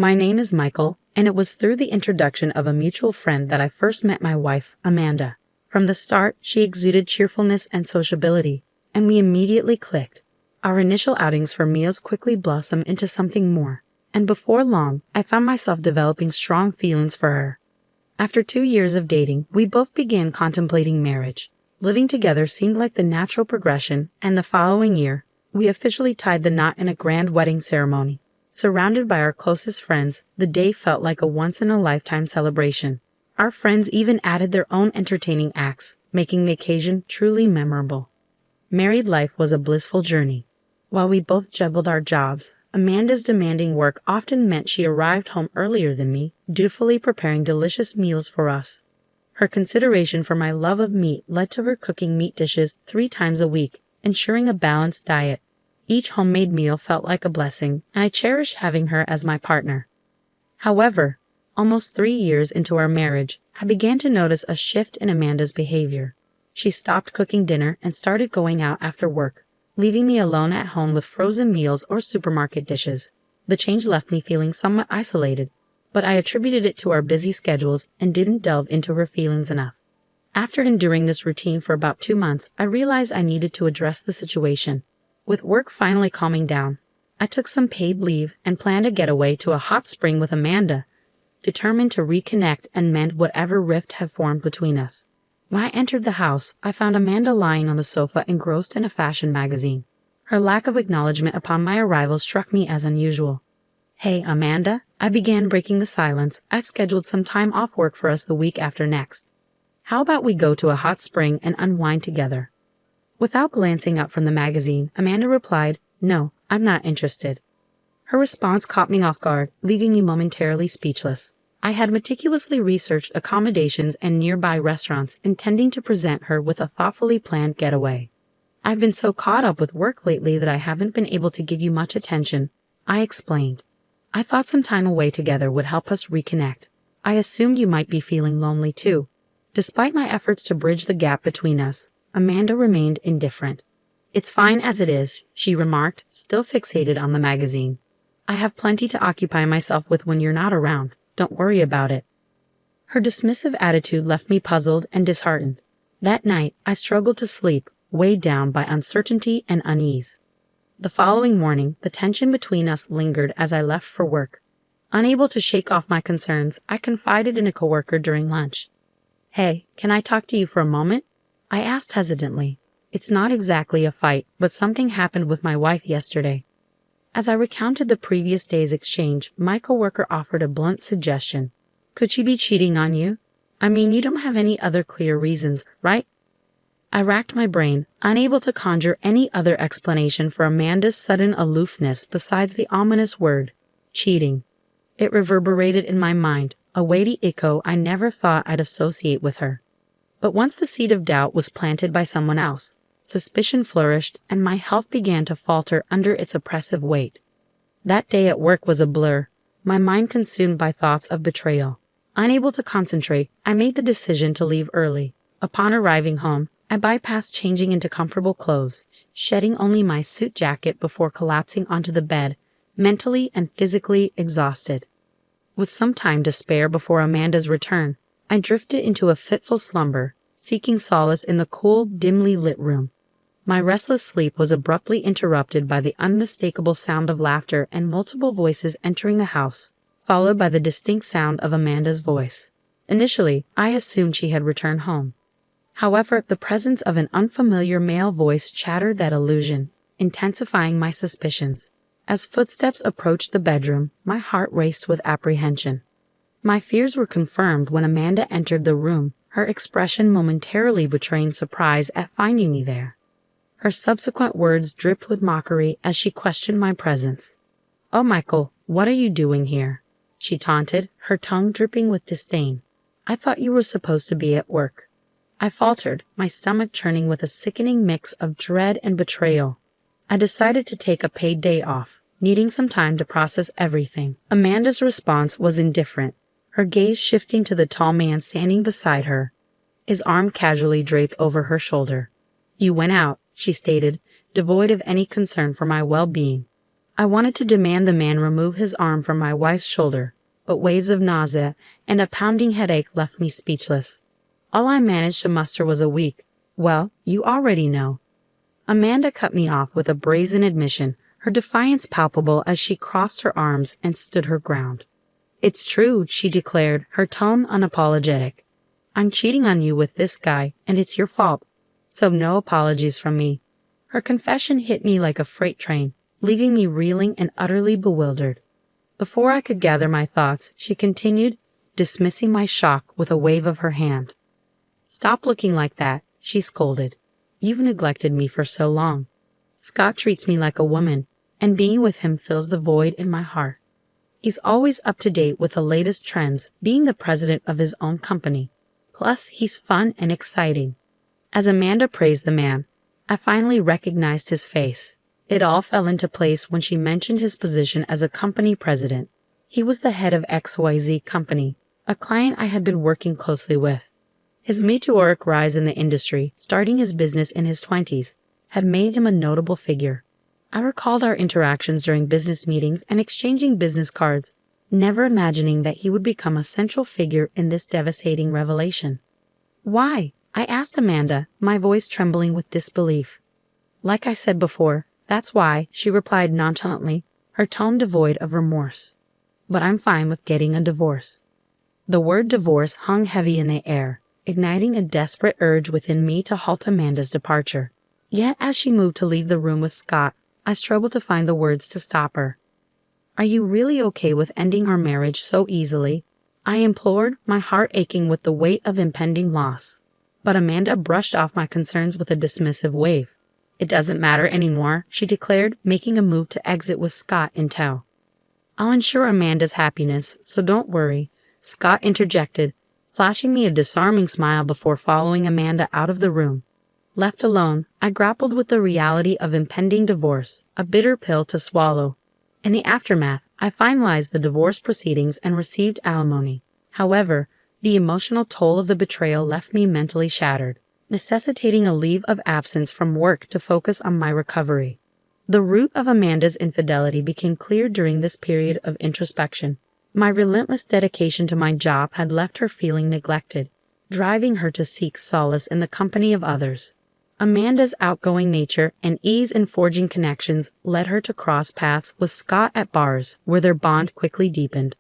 My name is Michael, and it was through the introduction of a mutual friend that I first met my wife, Amanda. From the start, she exuded cheerfulness and sociability, and we immediately clicked. Our initial outings for meals quickly blossomed into something more, and before long, I found myself developing strong feelings for her. After 2 years of dating, we both began contemplating marriage. Living together seemed like the natural progression, and the following year, we officially tied the knot in a grand wedding ceremony. Surrounded by our closest friends, the day felt like a once-in-a-lifetime celebration. Our friends even added their own entertaining acts, making the occasion truly memorable. Married life was a blissful journey. While we both juggled our jobs, Amanda's demanding work often meant she arrived home earlier than me, dutifully preparing delicious meals for us. Her consideration for my love of meat led to her cooking meat dishes 3 times a week, ensuring a balanced diet. Each homemade meal felt like a blessing, and I cherished having her as my partner. However, almost 3 years into our marriage, I began to notice a shift in Amanda's behavior. She stopped cooking dinner and started going out after work, leaving me alone at home with frozen meals or supermarket dishes. The change left me feeling somewhat isolated, but I attributed it to our busy schedules and didn't delve into her feelings enough. After enduring this routine for about 2 months, I realized I needed to address the situation. With work finally calming down, I took some paid leave and planned a getaway to a hot spring with Amanda, determined to reconnect and mend whatever rift had formed between us. When I entered the house, I found Amanda lying on the sofa engrossed in a fashion magazine. Her lack of acknowledgement upon my arrival struck me as unusual. "Hey, Amanda," I began, breaking the silence. "I've scheduled some time off work for us the week after next. How about we go to a hot spring and unwind together?" Without glancing up from the magazine, Amanda replied, "No, I'm not interested." Her response caught me off guard, leaving me momentarily speechless. I had meticulously researched accommodations and nearby restaurants, intending to present her with a thoughtfully planned getaway. "I've been so caught up with work lately that I haven't been able to give you much attention," I explained. "I thought some time away together would help us reconnect. I assumed you might be feeling lonely too." Despite my efforts to bridge the gap between us, Amanda remained indifferent. "It's fine as it is," she remarked, still fixated on the magazine. "I have plenty to occupy myself with when you're not around. Don't worry about it." Her dismissive attitude left me puzzled and disheartened. That night, I struggled to sleep, weighed down by uncertainty and unease. The following morning, the tension between us lingered as I left for work. Unable to shake off my concerns, I confided in a coworker during lunch. "Hey, can I talk to you for a moment?" I asked hesitantly. "It's not exactly a fight, but something happened with my wife yesterday." As I recounted the previous day's exchange, my coworker offered a blunt suggestion. "Could she be cheating on you? I mean, you don't have any other clear reasons, right?" I racked my brain, unable to conjure any other explanation for Amanda's sudden aloofness besides the ominous word, cheating. It reverberated in my mind, a weighty echo I never thought I'd associate with her. But once the seed of doubt was planted by someone else, suspicion flourished and my health began to falter under its oppressive weight. That day at work was a blur, my mind consumed by thoughts of betrayal. Unable to concentrate, I made the decision to leave early. Upon arriving home, I bypassed changing into comfortable clothes, shedding only my suit jacket before collapsing onto the bed, mentally and physically exhausted. With some time to spare before Amanda's return, I drifted into a fitful slumber, seeking solace in the cool, dimly lit room. My restless sleep was abruptly interrupted by the unmistakable sound of laughter and multiple voices entering the house, followed by the distinct sound of Amanda's voice. Initially, I assumed she had returned home. However, the presence of an unfamiliar male voice shattered that illusion, intensifying my suspicions. As footsteps approached the bedroom, my heart raced with apprehension. My fears were confirmed when Amanda entered the room, her expression momentarily betraying surprise at finding me there. Her subsequent words dripped with mockery as she questioned my presence. "Oh, Michael, what are you doing here?" she taunted, her tongue dripping with disdain. "I thought you were supposed to be at work." I faltered, my stomach churning with a sickening mix of dread and betrayal. I decided to take a paid day off, needing some time to process everything. Amanda's response was indifferent, her gaze shifting to the tall man standing beside her, his arm casually draped over her shoulder. "You went out," she stated, devoid of any concern for my well-being. I wanted to demand the man remove his arm from my wife's shoulder, but waves of nausea and a pounding headache left me speechless. All I managed to muster was a weak, "Well, you already know." Amanda cut me off with a brazen admission, her defiance palpable as she crossed her arms and stood her ground. "It's true," she declared, her tone unapologetic. "I'm cheating on you with this guy, and it's your fault. So no apologies from me." Her confession hit me like a freight train, leaving me reeling and utterly bewildered. Before I could gather my thoughts, she continued, dismissing my shock with a wave of her hand. "Stop looking like that," she scolded. "You've neglected me for so long. Scott treats me like a woman, and being with him fills the void in my heart. He's always up to date with the latest trends, being the president of his own company. Plus, he's fun and exciting." As Amanda praised the man, I finally recognized his face. It all fell into place when she mentioned his position as a company president. He was the head of XYZ Company, a client I had been working closely with. His meteoric rise in the industry, starting his business in his 20s, had made him a notable figure. I recalled our interactions during business meetings and exchanging business cards, never imagining that he would become a central figure in this devastating revelation. "Why?" I asked Amanda, my voice trembling with disbelief. "Like I said before, that's why," she replied nonchalantly, her tone devoid of remorse. "But I'm fine with getting a divorce." The word divorce hung heavy in the air, igniting a desperate urge within me to halt Amanda's departure. Yet as she moved to leave the room with Scott, I struggled to find the words to stop her. "Are you really okay with ending our marriage so easily?" I implored, my heart aching with the weight of impending loss. But Amanda brushed off my concerns with a dismissive wave. "It doesn't matter anymore," she declared, making a move to exit with Scott in tow. "I'll ensure Amanda's happiness, so don't worry," Scott interjected, flashing me a disarming smile before following Amanda out of the room. Left alone, I grappled with the reality of impending divorce, a bitter pill to swallow. In the aftermath, I finalized the divorce proceedings and received alimony. However, the emotional toll of the betrayal left me mentally shattered, necessitating a leave of absence from work to focus on my recovery. The root of Amanda's infidelity became clear during this period of introspection. My relentless dedication to my job had left her feeling neglected, driving her to seek solace in the company of others. Amanda's outgoing nature and ease in forging connections led her to cross paths with Scott at bars, where their bond quickly deepened.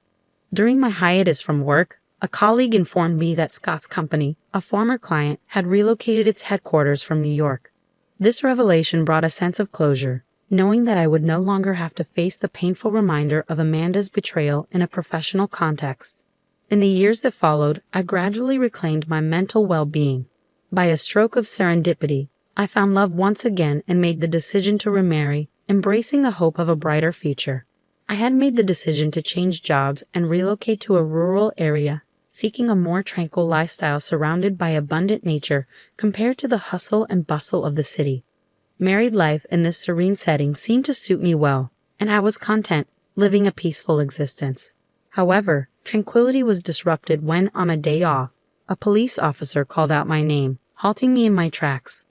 During my hiatus from work, a colleague informed me that Scott's company, a former client, had relocated its headquarters from New York. This revelation brought a sense of closure, knowing that I would no longer have to face the painful reminder of Amanda's betrayal in a professional context. In the years that followed, I gradually reclaimed my mental well-being. By a stroke of serendipity, I found love once again and made the decision to remarry, embracing the hope of a brighter future. I had made the decision to change jobs and relocate to a rural area, seeking a more tranquil lifestyle surrounded by abundant nature compared to the hustle and bustle of the city. Married life in this serene setting seemed to suit me well, and I was content, living a peaceful existence. However, tranquility was disrupted when, on a day off, a police officer called out my name, halting me in my tracks.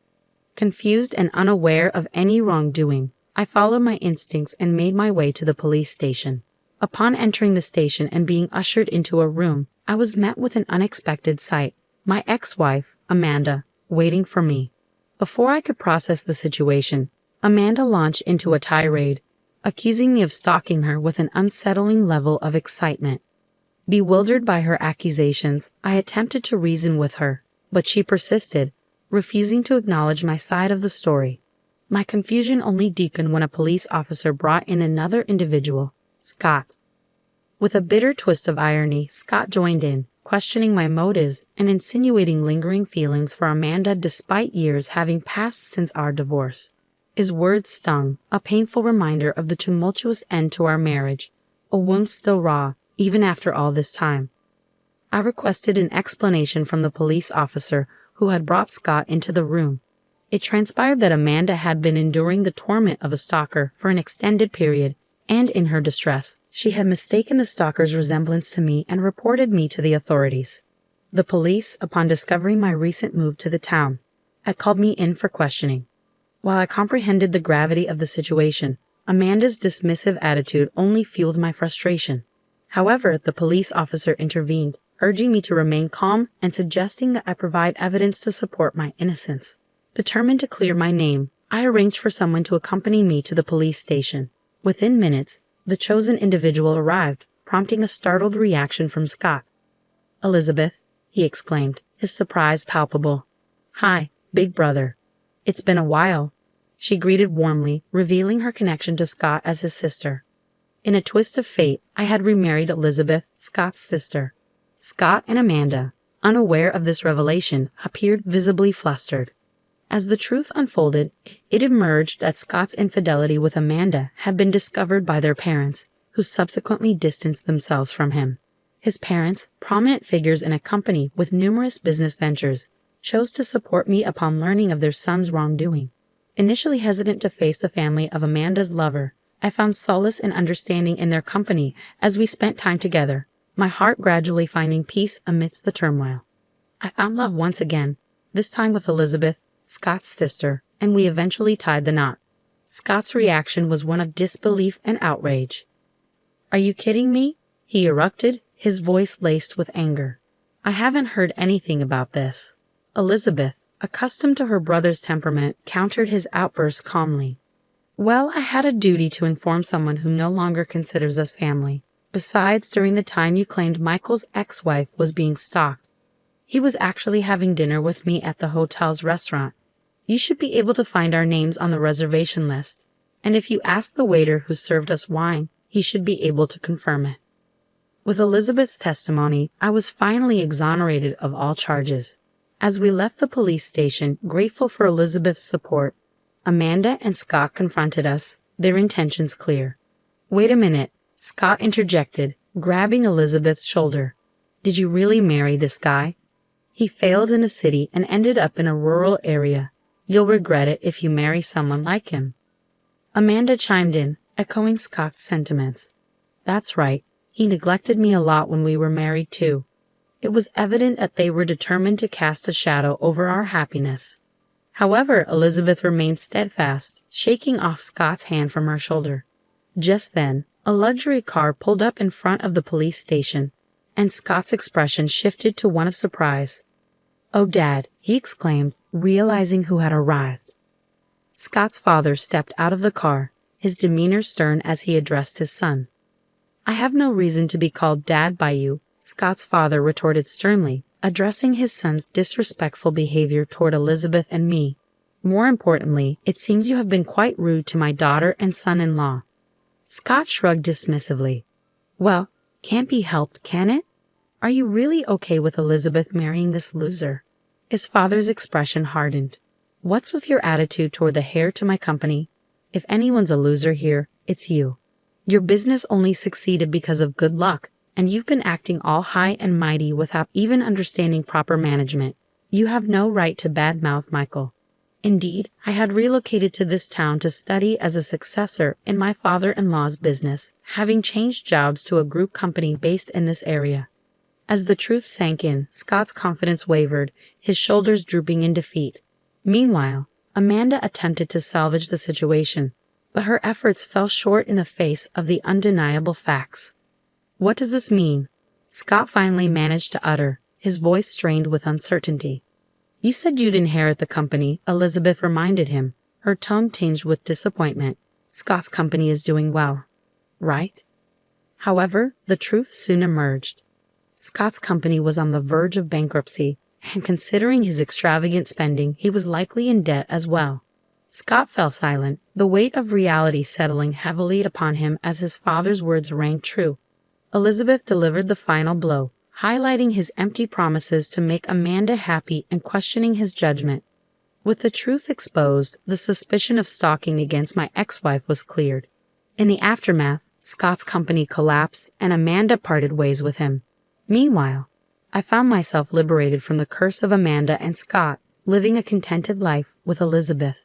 Confused and unaware of any wrongdoing, I followed my instincts and made my way to the police station. Upon entering the station and being ushered into a room, I was met with an unexpected sight: my ex-wife, Amanda, waiting for me. Before I could process the situation, Amanda launched into a tirade, accusing me of stalking her with an unsettling level of excitement. Bewildered by her accusations, I attempted to reason with her, but she persisted, refusing to acknowledge my side of the story. My confusion only deepened when a police officer brought in another individual, Scott. With a bitter twist of irony, Scott joined in, questioning my motives and insinuating lingering feelings for Amanda despite years having passed since our divorce. His words stung, a painful reminder of the tumultuous end to our marriage, a wound still raw, even after all this time. I requested an explanation from the police officer who had brought Scott into the room. It transpired that Amanda had been enduring the torment of a stalker for an extended period, and in her distress, she had mistaken the stalker's resemblance to me and reported me to the authorities. The police, upon discovering my recent move to the town, had called me in for questioning. While I comprehended the gravity of the situation, Amanda's dismissive attitude only fueled my frustration. However, the police officer intervened, urging me to remain calm and suggesting that I provide evidence to support my innocence. Determined to clear my name, I arranged for someone to accompany me to the police station. Within minutes, the chosen individual arrived, prompting a startled reaction from Scott. "Elizabeth," he exclaimed, his surprise palpable. "Hi, big brother. It's been a while," she greeted warmly, revealing her connection to Scott as his sister. In a twist of fate, I had remarried Elizabeth, Scott's sister. Scott and Amanda, unaware of this revelation, appeared visibly flustered. As the truth unfolded, it emerged that Scott's infidelity with Amanda had been discovered by their parents, who subsequently distanced themselves from him. His parents, prominent figures in a company with numerous business ventures, chose to support me upon learning of their son's wrongdoing. Initially hesitant to face the family of Amanda's lover, I found solace and understanding in their company as we spent time together, my heart gradually finding peace amidst the turmoil. I found love once again, this time with Elizabeth, Scott's sister, and we eventually tied the knot. Scott's reaction was one of disbelief and outrage. "Are you kidding me?" he erupted, his voice laced with anger. "I haven't heard anything about this." Elizabeth, accustomed to her brother's temperament, countered his outburst calmly. "Well, I had a duty to inform someone who no longer considers us family. Besides, during the time you claimed Michael's ex-wife was being stalked, he was actually having dinner with me at the hotel's restaurant. You should be able to find our names on the reservation list, and if you ask the waiter who served us wine, he should be able to confirm it." With Elizabeth's testimony, I was finally exonerated of all charges. As we left the police station, grateful for Elizabeth's support, Amanda and Scott confronted us, their intentions clear. "Wait a minute," Scott interjected, grabbing Elizabeth's shoulder. "Did you really marry this guy? He failed in the city and ended up in a rural area. You'll regret it if you marry someone like him." Amanda chimed in, echoing Scott's sentiments. "That's right. He neglected me a lot when we were married too." It was evident that they were determined to cast a shadow over our happiness. However, Elizabeth remained steadfast, shaking off Scott's hand from her shoulder. Just then, a luxury car pulled up in front of the police station, and Scott's expression shifted to one of surprise. "Oh, Dad," he exclaimed, realizing who had arrived. Scott's father stepped out of the car, his demeanor stern as he addressed his son. "I have no reason to be called Dad by you," Scott's father retorted sternly, addressing his son's disrespectful behavior toward Elizabeth and me. "More importantly, it seems you have been quite rude to my daughter and son-in-law." Scott shrugged dismissively. "Well, can't be helped, can it? Are you really okay with Elizabeth marrying this loser?" His father's expression hardened. "What's with your attitude toward the heir to my company? If anyone's a loser here, it's you. Your business only succeeded because of good luck, and you've been acting all high and mighty without even understanding proper management. You have no right to badmouth Michael. Indeed, I had relocated to this town to study as a successor in my father-in-law's business, having changed jobs to a group company based in this area." As the truth sank in, Scott's confidence wavered, his shoulders drooping in defeat. Meanwhile, Amanda attempted to salvage the situation, but her efforts fell short in the face of the undeniable facts. "What does this mean?" Scott finally managed to utter, his voice strained with uncertainty. "You said you'd inherit the company," Elizabeth reminded him, her tone tinged with disappointment. "Scott's company is doing well, right?" However, the truth soon emerged. Scott's company was on the verge of bankruptcy, and considering his extravagant spending, he was likely in debt as well. Scott fell silent, the weight of reality settling heavily upon him as his father's words rang true. Elizabeth delivered the final blow, highlighting his empty promises to make Amanda happy and questioning his judgment. With the truth exposed, the suspicion of stalking against my ex-wife was cleared. In the aftermath, Scott's company collapsed and Amanda parted ways with him. Meanwhile, I found myself liberated from the curse of Amanda and Scott, living a contented life with Elizabeth.